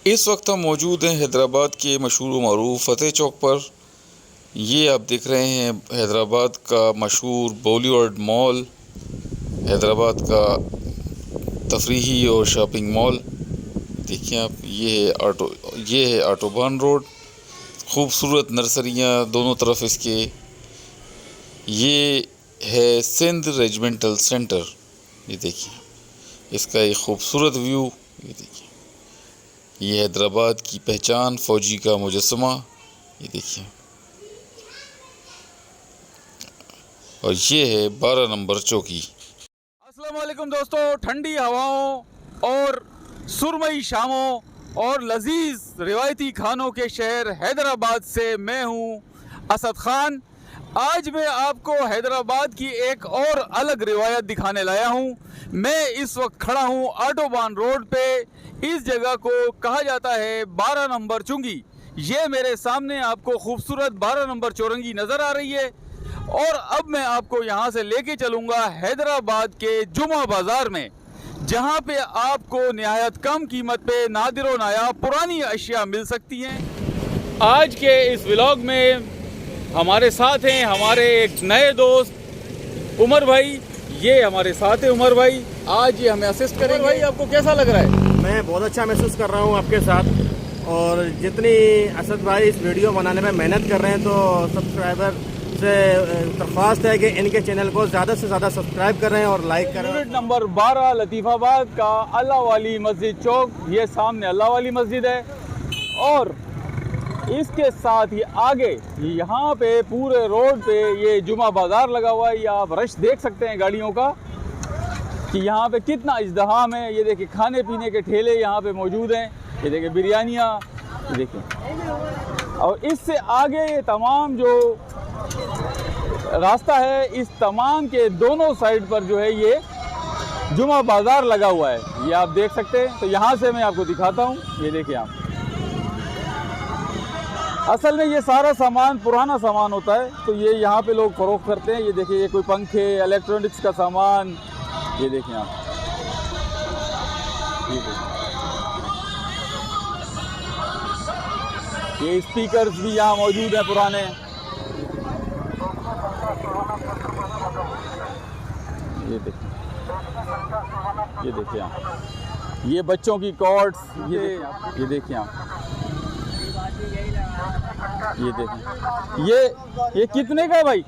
इस वक्त हम मौजूद हैं हैदराबाद के मशहूर व मरूफ फ़तेह चौक पर। ये आप देख रहे हैं हैदराबाद का मशहूर बॉलीवुड मॉल, हैदराबाद का तफरीही और शॉपिंग मॉल। देखिए आप, ये है ऑटोबान रोड। खूबसूरत नर्सरियाँ दोनों तरफ इसके। ये है सिंध रेजिमेंटल सेंटर। ये देखिए इसका एक खूबसूरत व्यू। ये देखिए, ये हैदराबाद की पहचान फ़ौजी का मुजस्समा। ये देखिए, और ये है 12 नंबर चौकी। अस्सलाम वालेकुम दोस्तों, ठंडी हवाओं और सुरमई शामों और लजीज रिवायती खानों के शहर हैदराबाद से मैं हूं असद खान। आज मैं आपको हैदराबाद की एक और अलग रिवायत दिखाने लाया हूं। मैं इस वक्त खड़ा हूं ऑटोबान रोड पे। इस जगह को कहा जाता है 12 नंबर चुंगी। ये मेरे सामने आपको खूबसूरत 12 नंबर चौरंगी नज़र आ रही है और अब मैं आपको यहाँ से लेके चलूँगा हैदराबाद के जुमा बाज़ार में, जहाँ पे आपको निहायत कम कीमत पे नादिर व नायाब पुरानी अशिया मिल सकती हैं। आज के इस व्लॉग में हमारे साथ हैं हमारे एक नए दोस्त उमर भाई। ये हमारे साथ है उमर भाई, आज ये हमें असिस्ट करेंगे। भाई आपको कैसा लग रहा है? मैं बहुत अच्छा महसूस कर रहा हूँ आपके साथ। और जितनी असद भाई इस वीडियो बनाने में मेहनत कर रहे हैं, तो सब्सक्राइबर से दरख्वास्त है कि इनके चैनल को ज़्यादा से ज़्यादा सब्सक्राइब करें और लाइक करें। यूनिट नंबर 12 लतीफ़ाबाद का अल्लाह वाली मस्जिद चौक। ये सामने अल्लाह वाली मस्जिद है और इसके साथ ही आगे यहाँ पे पूरे रोड पे ये जुमा बाज़ार लगा हुआ है। ये आप रश देख सकते हैं गाड़ियों का कि यहाँ पे कितना इज़्दिहाम है। ये देखिए खाने पीने के ठेले यहाँ पे मौजूद हैं। ये देखिए बिरयानियाँ, ये देखिए। और इससे आगे ये तमाम जो रास्ता है, इस तमाम के दोनों साइड पर जो है ये जुमा बाज़ार लगा हुआ है। ये आप देख सकते हैं। तो यहाँ से मैं आपको दिखाता हूँ। ये देखिए आप, असल में ये सारा सामान पुराना सामान होता है, तो ये यहाँ पे लोग फ़रोख्त करते हैं। ये देखिए, ये कोई पंखे, इलेक्ट्रॉनिक्स का सामान। ये देखिए आप, ये देखिए, ये स्पीकर्स भी यहाँ मौजूद हैं पुराने। ये देखिए, ये देखिए आप, ये बच्चों की कॉर्ड्स। ये देखिए आप, ये देखिए, ये कितने का है भाई? ये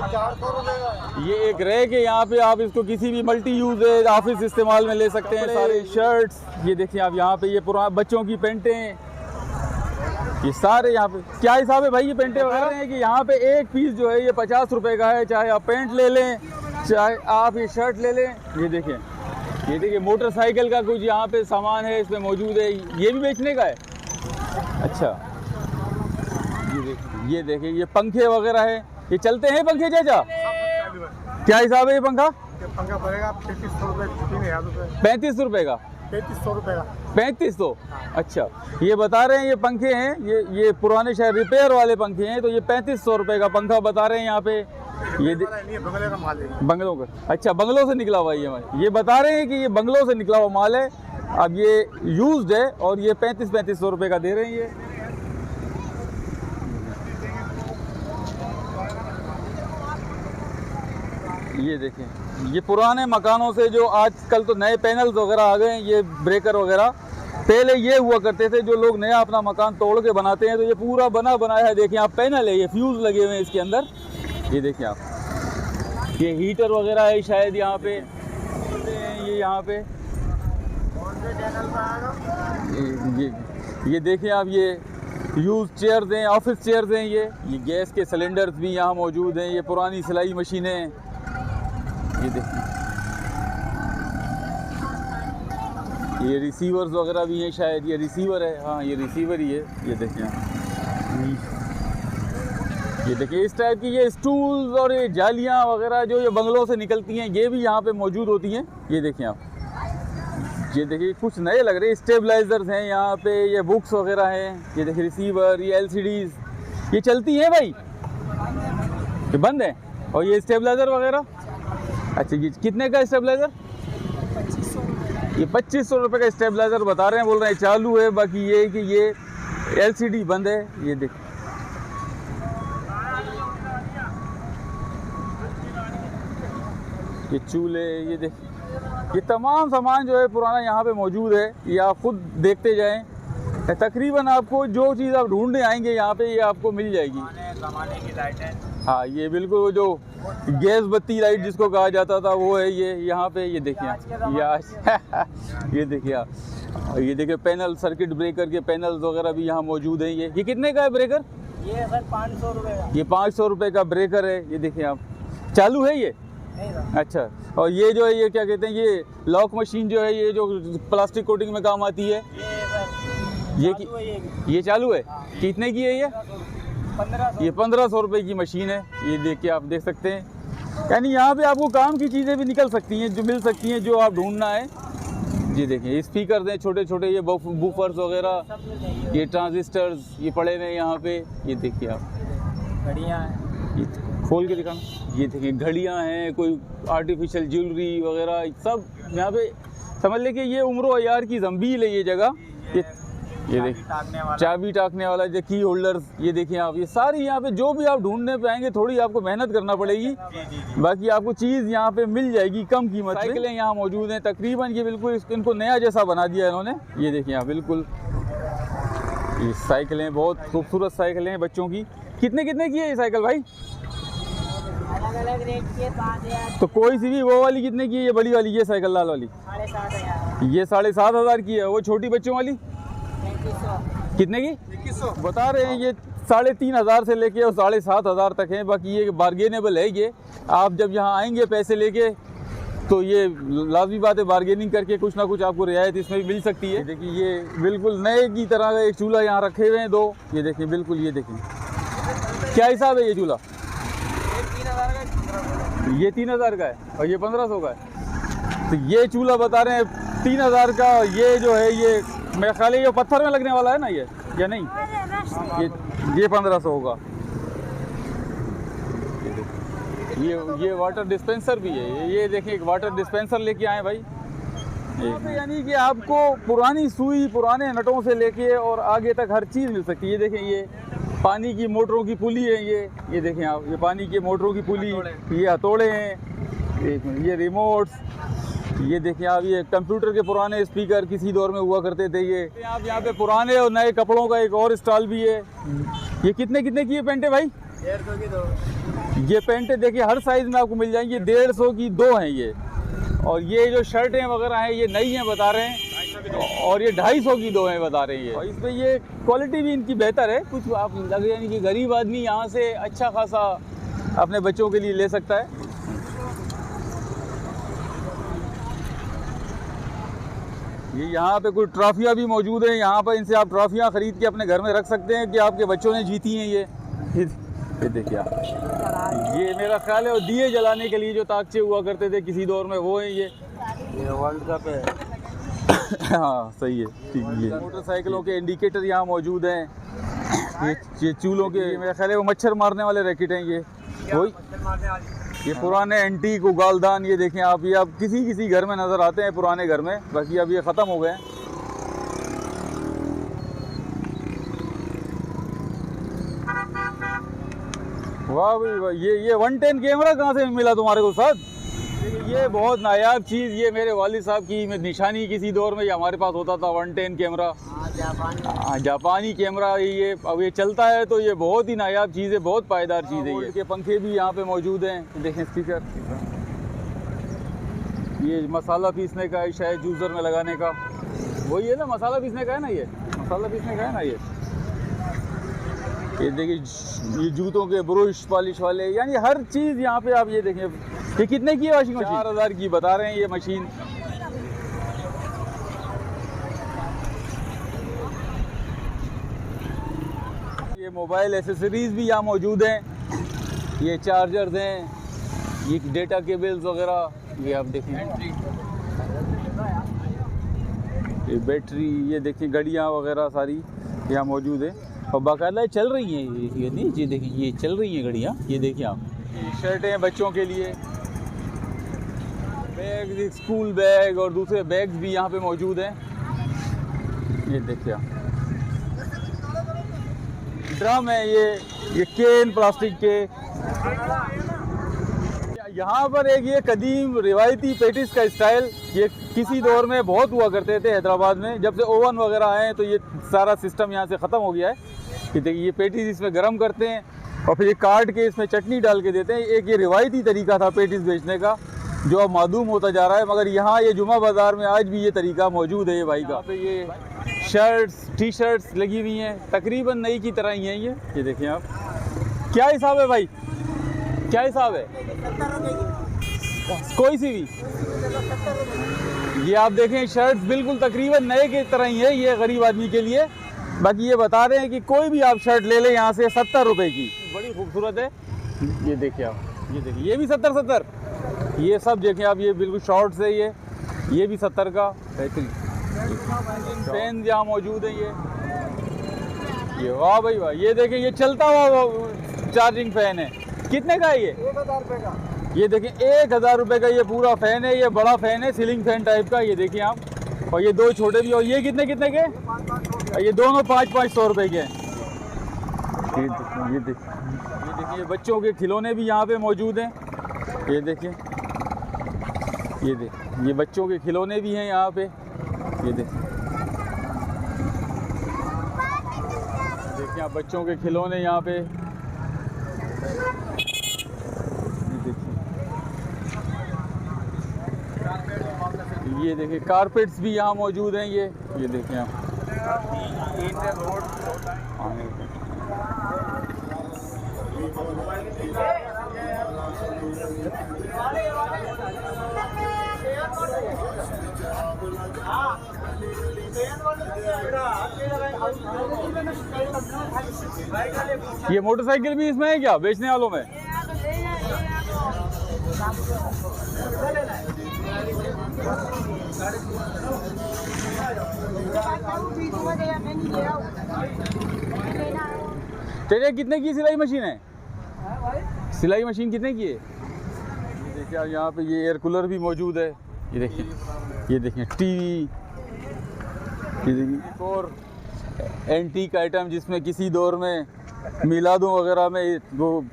400 रुपये का। ये एक रैक है। यहाँ पे आप इसको किसी भी मल्टी यूज ऑफिस इस्तेमाल में ले सकते हैं। सारे शर्ट्स, ये देखिए आप, यहाँ पे ये पुराने बच्चों की पेंटें, ये सारे यहाँ पे क्या हिसाब है भाई? ये पेंटें वगैरह हैं कि यहाँ पे एक पीस जो है ये 50 रुपए का है। चाहे आप पेंट ले लें, चाहे आप ये शर्ट ले लें। ये देखिए, ये देखिए मोटरसाइकिल का कुछ यहाँ पे सामान है इसमें मौजूद है। ये भी बेचने का है। अच्छा, ये देखिए, ये पंखे वगैरह है। ये चलते हैं पंखे चाचा? क्या हिसाब है ये पंखा? पंखा पड़ेगा 3500 रुपये, 35 रुपए का। 3500 रुपये का। 3500? अच्छा, ये बता रहे हैं ये पंखे हैं, ये पुराने शायद रिपेयर वाले पंखे हैं। तो ये 3500 रुपये का पंखा बता रहे हैं यहाँ पे। ये बंगले का माल है। बंगलों का? अच्छा, बंगलों से निकला हुआ ये बता रहे हैं कि ये बंगलों से निकला हुआ माल है। अब ये यूज्ड है और ये 3500 रुपये का दे रहे हैं ये। ये देखें, ये पुराने मकानों से जो आजकल तो नए पैनल्स वगैरह आ गए हैं, ये ब्रेकर वगैरह। पहले ये हुआ करते थे, जो लोग नया अपना मकान तोड़ के बनाते हैं, तो ये पूरा बना बनाया है। देखिए आप, पैनल है, ये फ्यूज़ लगे हुए हैं इसके अंदर। ये देखिए आप, ये हीटर वगैरह है शायद यहाँ पे। ये यहाँ पे ये देखिए आप, ये यूज़ चेयर्स हैं, ऑफिस चेयर्स हैं। ये गैस के सिलेंडर्स भी यहाँ मौजूद हैं। ये पुरानी सिलाई मशीनें, ये देखिए, ये रिसीवर्स वगैरह भी हैं शायद। ये रिसीवर है, हाँ ये रिसीवर ही है। ये देखिए, ये देखिए इस टाइप की ये स्टूल्स और ये जालियाँ वगैरह जो ये बंगलों से निकलती हैं, ये भी यहाँ पे मौजूद होती हैं। ये देखिए आप, ये देखिए कुछ नए लग रहे हैं। स्टेबलाइजर्स हैं यहाँ पे, ये बुक्स वगैरह हैं। ये देखिए रिसीवर, ये LCDs, ये चलती हैं भाई, ये बंद है। और ये स्टेबलाइजर वगैरह, अच्छा ये कितने का स्टेबलाइजर? ये 2500 रुपये का स्टेबलाइज़र बता रहे हैं, बोल रहे हैं चालू है, बाकी ये है कि ये LCD बंद है। ये देख, ये चूल्हे, ये देख, ये तमाम सामान जो है पुराना यहाँ पे मौजूद है। ये आप खुद देखते जाएं, तकरीबन आपको जो चीज़ आप ढूंढने आएंगे यहाँ पे ये आपको मिल जाएगी। ज़माने की लाइटें, हाँ, ये बिल्कुल वो जो गैस बत्ती लाइट जिसको कहा जाता था वो है ये यहाँ पे। ये देखिए ये देखिए ये देखिए पैनल, सर्किट ब्रेकर के पैनल्स वगैरह भी यहाँ मौजूद हैं। ये कितने का है ब्रेकर? ये सर 500 रुपये का। ये 500 रुपये का ब्रेकर है। ये देखिए आप, चालू है ये? नहीं सर। अच्छा, और ये जो है ये क्या कहते हैं, ये लॉक मशीन जो है, ये जो प्लास्टिक कोटिंग में काम आती है, ये चालू है। कितने की है ये? 1500। ये 1500 रुपये की मशीन है। ये देख के आप देख सकते हैं, यानी यहाँ पे आपको काम की चीज़ें भी निकल सकती हैं, जो मिल सकती हैं, जो आप ढूंढना है। ये देखिए स्पीकर हैं छोटे छोटे, ये बूफर्स वगैरह, ये ट्रांजिस्टर्स ये पड़े हुए हैं यहाँ पे। ये देखिए आप, घड़ियाँ हैं, ये खोल के दिखाना। ये देखिए घड़ियाँ हैं, कोई आर्टिफिशियल ज्वेलरी वगैरह सब यहाँ पे। समझ ले कि ये उम्र अयार की जंबील है ये जगह। ये देखिए चाबी टाकने वाला, जो की होल्डर्स, ये देखिए आप, ये सारी यहाँ पे जो भी आप ढूंढने पे आएंगे थोड़ी आपको मेहनत करना पड़ेगी, बाकी आपको चीज़ यहाँ पे मिल जाएगी कम कीमत में। साइकिलें यहाँ मौजूद हैं तकरीबन, ये बिल्कुल इनको नया जैसा बना दिया इन्होंने। ये देखिए आप, बिल्कुल ये साइकिलें बहुत खूबसूरत साइकिलें हैं बच्चों की। कितने कितने की है ये साइकिल भाई? अलग अलग रेट की 5000। तो कोई सी भी, वो वाली कितने की है? ये बड़ी वाली, ये साइकिल लाल वाली 7500। ये 7500 की है। वो छोटी बच्चों वाली 3300। कितने की? 2100 बता रहे हैं। ये 3500 से लेके और 7500 तक है। बाकी ये बार्गेनेबल है। ये आप जब यहाँ आएंगे पैसे लेके तो ये लाजमी बात है, बार्गेनिंग करके कुछ ना कुछ आपको रियायत इसमें भी मिल सकती है। देखिए ये बिल्कुल नए की तरह का एक चूल्हा यहाँ रखे हुए हैं दो। ये देखिए बिल्कुल, ये देखिए क्या हिसाब है ये चूल्हा? ये 3000 का है और ये 1500 का है। तो ये चूल्हा बता रहे हैं 3000 का। ये जो है ये मेरा ख्याल है ये पत्थर में लगने वाला है ना, ये या नहीं? ये 1500 होगा। ये वाटर डिस्पेंसर भी है। ये देखिए एक वाटर डिस्पेंसर लेके आए भाई। यानी कि आपको पुरानी सुई, पुराने नटों से लेके और आगे तक हर चीज़ मिल सकती है। ये देखें, ये पानी की मोटरों की पुली है। ये देखें आप, ये पानी की मोटरों की पुली, ये हथौड़े हैं, ये रिमोट्स, ये देखें आप, ये कंप्यूटर के पुराने स्पीकर किसी दौर में हुआ करते थे। ये आप यहाँ पे पुराने और नए कपड़ों का एक और स्टॉल भी है। ये कितने कितने की ये पेंटे भाई? 150 की 2। ये पेंटे देखिए हर साइज़ में आपको मिल जाएंगी। 150 की 2 हैं ये। और ये जो शर्टें वगैरह हैं ये नई हैं बता रहे हैं, और ये 250 की 2 हैं बता रहे हैं ये। और इसमें ये क्वालिटी भी इनकी बेहतर है कुछ। आप लगे यानी कि गरीब आदमी यहाँ से अच्छा खासा अपने बच्चों के लिए ले सकता है। ये यहाँ पे कुछ ट्रॉफियाँ भी मौजूद हैं। यहाँ पर इनसे आप ट्रॉफियाँ ख़रीद के अपने घर में रख सकते हैं कि आपके बच्चों ने जीती हैं। ये देखिए आप, ये मेरा ख्याल है और दिए जलाने के लिए जो ताकचे हुआ करते थे किसी दौर में, वो है ये वर्ल्ड कप है। हाँ सही है, ठीक है। मोटरसाइकिलों के इंडिकेटर यहाँ मौजूद हैं। ये चूल्हों के, मेरा ख्याल है वो मच्छर मारने वाले रैकेट हैं ये वही। ये पुराने एंटीक उगालदान, ये देखें आप, ये आप किसी घर में नज़र आते हैं पुराने घर में, बाकी अब ये ख़त्म हो गए हैं। वाह भाई वाह, ये 110 कैमरा कहाँ से मिला तुम्हारे को साथ? ये बहुत नायाब चीज़, ये मेरे वालिद साहब की निशानी किसी दौर में ये हमारे पास होता था 110 कैमरा। जापानी कैमरा ये अब ये चलता है तो ये बहुत ही नायाब चीज़ है, बहुत पायदार चीज़ है। ये के पंखे भी यहाँ पे मौजूद हैं, देखें स्पीकर। ये मसाला पीसने का है शायद, जूसर में लगाने का वही है ना, मसाला पीसने का है ना, ये मसाला पीसने का है ना ये देखिए ये जूतों के ब्रश पॉलिश वाले, यानी हर चीज़ यहाँ पे आप ये देखें। ये कितने की है वाशिंग मशीन? 4000 की बता रहे हैं ये मशीन। ये मोबाइल एसेसरीज भी यहाँ मौजूद हैं। ये चार्जर्स हैं, ये डेटा केबल्स वगैरह, ये आप देखें। ये बैटरी, ये देखें घड़ियाँ वगैरह सारी यहाँ मौजूद है और बाकायदा चल रही हैं। ये नहीं, ये देखिए ये चल रही हैं घड़ियाँ, ये देखिए आप। शर्टें बच्चों के लिए, बैग, स्कूल बैग और दूसरे बैग्स भी यहाँ पे मौजूद हैं। ये देखिए आप, ड्रम है ये केन प्लास्टिक के। यहाँ पर एक ये कदीम रिवायती पेटिस का स्टाइल, ये किसी दौर में बहुत हुआ करते थे हैदराबाद में। जब से ओवन वगैरह आए हैं तो ये सारा सिस्टम यहाँ से ख़त्म हो गया है। कि देखिए ये पेटिस इसमें गर्म करते हैं और फिर ये काट के इसमें चटनी डाल के देते हैं। एक ये रिवायती तरीका था पेटिस बेचने का, जो अब मादूम होता जा रहा है। मगर यहाँ ये जुमा बाज़ार में आज भी ये तरीका मौजूद है। ये भाई का पे ये शर्ट्स, टी शर्ट्स लगी हुई हैं, तकरीबन नई की तरह ही हैं ये देखिए आप। क्या हिसाब है भाई, क्या हिसाब है? कोई सी भी ये आप देखें, शर्ट्स बिल्कुल तकरीबन नए की तरह ही है ये गरीब आदमी के लिए। बाकी ये बता रहे हैं कि कोई भी आप शर्ट ले लें यहाँ से 70 रुपए की, बड़ी खूबसूरत है। ये देखिए आप, ये देखिए ये भी 70। ये सब देखें आप, ये बिल्कुल शॉर्ट्स है ये भी 70 का बेहतरीन। फैन यहाँ मौजूद है ये वाह भाई वाह। ये देखें ये चलता हुआ चार्जिंग फैन है। कितने का है ये? 1000 रुपये का। ये देखें 1000 रुपये का ये पूरा फ़ैन है। ये बड़ा फ़ैन है, सीलिंग फैन टाइप का। ये देखिए आप, और ये दो छोटे भी। और ये कितने के? ये दोनों 500 रुपये के हैं। ये देखिए बच्चों के खिलौने भी यहाँ पे मौजूद हैं। ये देखिए ये बच्चों के खिलौने भी हैं यहाँ पे। ये देखिए आप, बच्चों के खिलौने यहाँ पे। ये देखिए कारपेट्स भी यहाँ मौजूद हैं। ये देखिए आप। ये मोटरसाइकिल भी इसमें है क्या बेचने वालों में? चलिए, कितने की सिलाई मशीन है? सिलाई मशीन कितने की है? देखिए यहाँ पे ये एयर कूलर भी मौजूद है। ये देखिए टीवी। ये देखिए और एंटीक आइटम जिसमें किसी दौर में मिलादों वगैरह में वो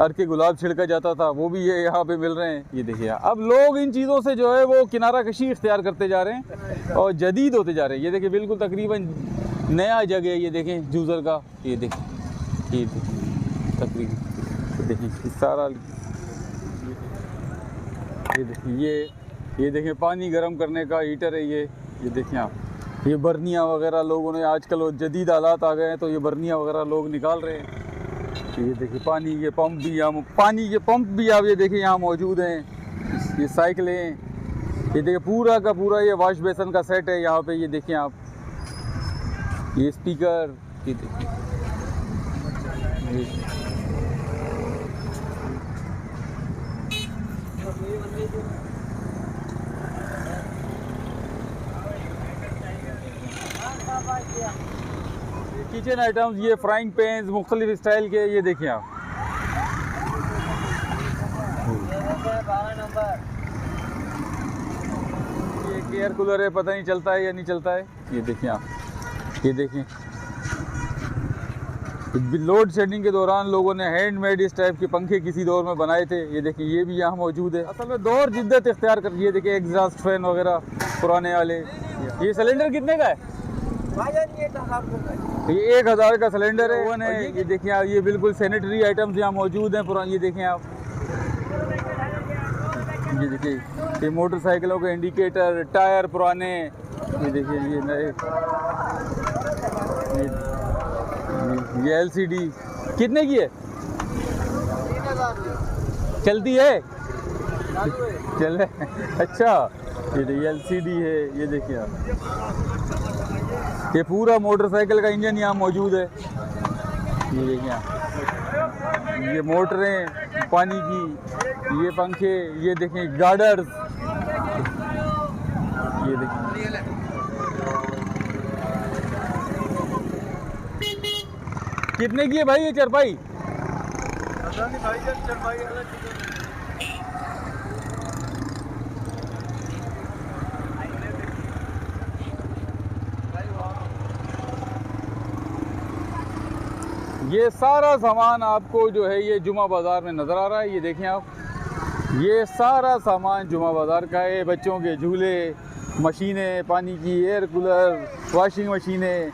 अर्के गुलाब छिड़का जाता था, वो भी ये यहाँ पे मिल रहे हैं। ये देखिए अब लोग इन चीज़ों से जो है वो किनारा कशी इख्तियार करते जा रहे हैं और जदीद होते जा रहे हैं। ये देखिए बिल्कुल तकरीबन नया जगह, ये देखें जूज़र का। ये देखिए तकरीबन देखिए सारा। ये देखिए पानी गर्म करने का हीटर है ये देखिए आप। ये बर्नियाँ वगैरह लोगों ने आजकल वो जदीद हालात आ गए हैं तो ये बर्नियाँ वगैरह लोग निकाल रहे हैं। ये देखिए पानी के पंप भी आप ये देखिए यहाँ मौजूद हैं। ये साइकिलें, ये देखिए पूरा का पूरा ये वॉश बेसन का सेट है यहाँ पे। ये देखिए आप, ये स्पीकर। ये देखिए किचन आइटम्स, ये फ्राइंग पैन्स मुख्तलिफ स्टाइल के। ये देखिए आप, ये एयर कूलर है, पता नहीं चलता है या नहीं चलता है। ये देखिए आप, ये देखें लोड शेडिंग के दौरान लोगों ने हैंडमेड इस टाइप के पंखे किसी दौर में बनाए थे। ये देखिए ये भी यहाँ मौजूद है। असल में दौर जिद्दत इख्तियार कर। ये देखिए एग्जॉस्ट फैन वगैरह पुराने वाले। ये सिलेंडर कितने का है? ये 1000 का सिलेंडर है। ओवन है। ये देखिए आप, ये बिल्कुल सैनिटरी आइटम्स यहाँ मौजूद हैं पुराने। ये देखें आप, ये देखिए ये मोटरसाइकिलों के इंडिकेटर, टायर पुराने। ये देखिए ये नए, ये LCD कितने की है? 3000। चलती है? चल अच्छा। ये LCD है। ये देखिए आप, ये पूरा मोटरसाइकिल का इंजन यहाँ मौजूद है। ये देखिए आप, ये मोटरें पानी की, ये पंखे, ये देखें गार्डर्स। ये देखिए कितने की है भाई ये चारपाई? ये सारा सामान आपको जो है ये जुमा बाज़ार में नज़र आ रहा है। ये देखें आप, ये सारा सामान जुमा बाज़ार का है। बच्चों के झूले, मशीनें पानी की, एयर कूलर, वॉशिंग मशीनें,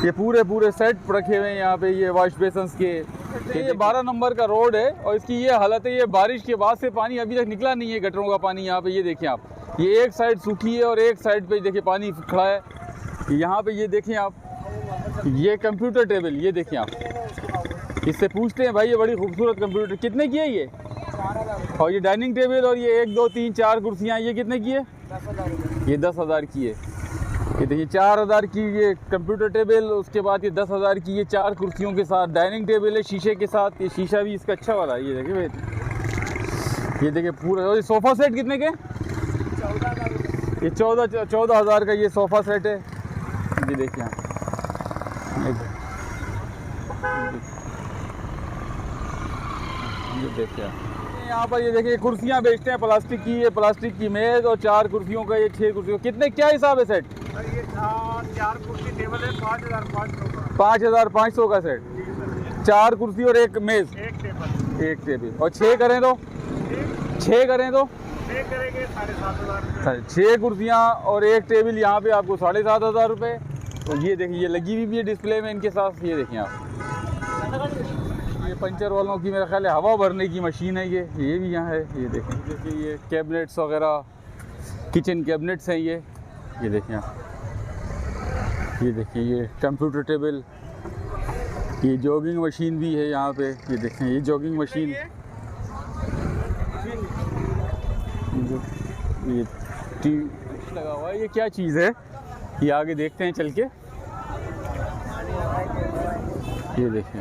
ये पूरे सेट रखे हुए हैं यहाँ पे। ये वॉश बेसन्स के। ये 12 नंबर का रोड है और इसकी ये हालत है, ये बारिश के बाद से पानी अभी तक निकला नहीं है, गटरों का पानी यहाँ पे। ये देखें आप, ये एक साइड सूखी है और एक साइड पे देखिए पानी खड़ा है। यहाँ पे ये देखें आप, ये कंप्यूटर टेबल, ये देखें आप, इससे पूछते हैं भाई ये बड़ी खूबसूरत कंप्यूटर कितने की है ये? और ये डाइनिंग टेबल और ये 1 2 3 4 कुर्सियाँ, ये कितने की है? 10,000। ये 10,000 की है। ये देखिए 4,000 की ये कंप्यूटर टेबल, उसके बाद ये 10,000 की ये 4 कुर्सियों के साथ डाइनिंग टेबल है शीशे के साथ। ये शीशा भी इसका अच्छा वाला है। ये देखिए भाई, ये देखिए पूरा। और ये सोफ़ा सेट कितने के? 14,000। ये 14,000 का ये सोफ़ा सेट है। ये देखिए यहाँ, ये देखिए यहाँ पर, ये देखिए कुर्सियाँ बेचते हैं प्लास्टिक की। ये प्लास्टिक की मेज़ और 4 कुर्सियों का, ये 6 कुर्सियों, कितने क्या हिसाब है सेट? ये 4 कुर्सी टेबल है 5,500 का। 5,500 का सेट, 4 कुर्सी और एक मेज़, एक टेबल। और 6 करें तो 6 करेंगे 7,500। 6 कुर्सियाँ और एक टेबल यहाँ पे आपको 7,500 रुपये। तो ये देखिए, ये लगी हुई भी है डिस्प्ले में इनके साथ। ये देखें आप, ये पंचर वालों की मेरा ख्याल है हवा भरने की मशीन है ये भी यहाँ है। ये देखें, देखिए ये कैबिनेट्स वगैरह, किचन कैबिनेट्स हैं ये देखें आप। ये देखिए ये कंप्यूटर टेबल, ये जॉगिंग मशीन भी है यहाँ पे। ये देखें, ये जॉगिंग मशीन, ये टीवी लगा हुआ है। ये क्या चीज़ है, ये आगे देखते हैं चल के। ये देखें,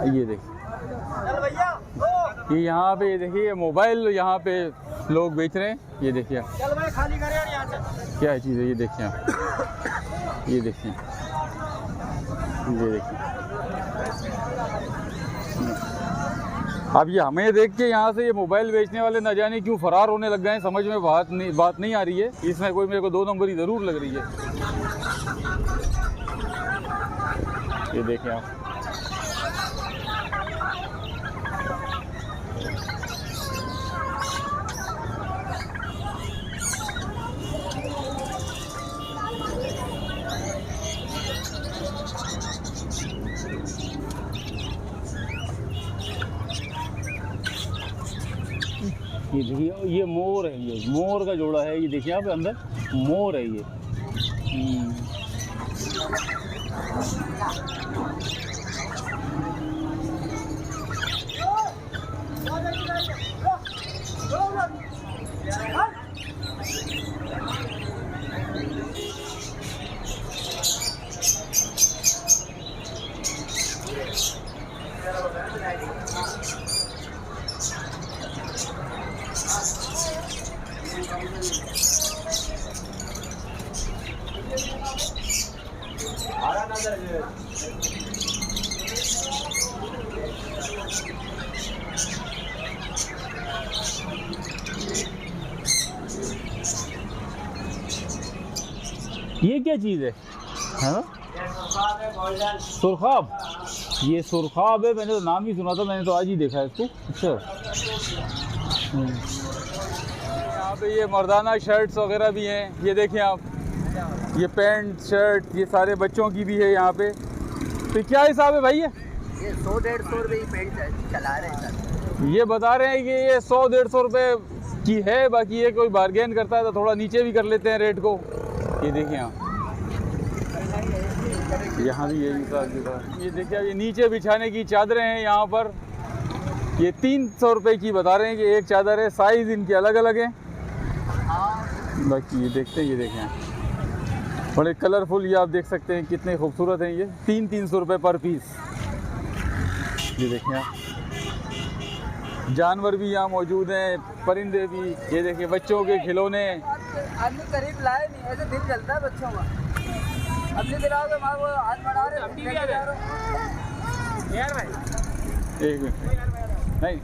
ये देखिए, ये यहाँ पे, ये देखिए, ये मोबाइल यहाँ पे लोग बेच रहे हैं। ये देखिए क्या है चीज़ है, ये देखिए आप, ये देखिए, ये देखिए। अब ये हमें देख के यहाँ से ये मोबाइल बेचने वाले न जाने क्यों फरार होने लग गए हैं, समझ में बात नहीं आ रही है। इसमें कोई मेरे को 2 नंबरी ज़रूर लग रही है। ये देखें आप, ये देखिए, ये मोर है, ये मोर का जोड़ा है। ये देखिए आप, अंदर मोर है ये। ये क्या चीज़ है? हाँ, सुरखाब। ये सुरखाब है, मैंने तो नाम ही सुना था, मैंने तो आज ही देखा है इसको। अच्छा, यहाँ पे ये मर्दाना शर्ट्स वगैरह भी हैं। ये देखें आप, ये पैंट शर्ट, ये सारे बच्चों की भी है यहाँ पे। तो क्या हिसाब है भाई? ये 100-150 रुपये की पैंट चला रहे हैं। ये बता रहे हैं कि ये 100-150 रुपये की है, बाकी ये कोई बार्गेन करता है तो थोड़ा नीचे भी कर लेते हैं रेट को। ये देखिए आप, यहाँ भी यही हिसाब। ये देखिए, ये नीचे बिछाने की चादरें हैं यहाँ पर। ये 300 रुपये की बता रहे हैं कि एक चादर है। साइज़ इनके अलग अलग हैं। बाकी ये देखते हैं, ये देखें, बड़े कलरफुल, ये आप देख सकते हैं कितने खूबसूरत हैं। ये 300 रुपये पर पीस। ये देखें आप, जानवर भी यहाँ मौजूद हैं, परिंदे भी। ये देखिए, बच्चों के खिलौने। आदमी करीब लाए नहीं, ऐसे दिल जलता है बच्चों का। अपनी दिलाओ तो माँ वो हाथ बढ़ा रहे, अपनी भी आ रहे यार भाई। एक मिनट, नहीं,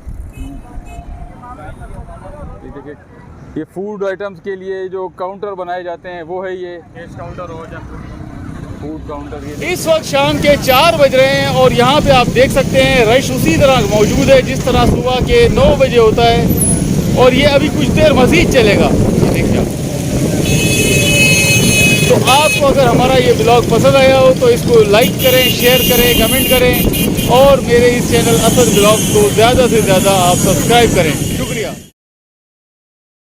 ये देखिए, ये फूड आइटम्स के लिए जो काउंटर बनाए जाते हैं वो है। ये काउंटर हो जाए फूड काउंटर ये इस वक्त शाम के 4 बज रहे हैं और यहाँ पे आप देख सकते हैं रश उसी तरह मौजूद है जिस तरह सुबह के 9 बजे होता है और ये अभी कुछ देर मज़ीद चलेगा। ये देखिए आप। तो आपको अगर हमारा ये ब्लॉग पसंद आया हो तो इसको लाइक करें, शेयर करें, कमेंट करें और मेरे इस चैनल असद ब्लॉग को ज़्यादा से ज़्यादा आप सब्सक्राइब करें। शुक्रिया।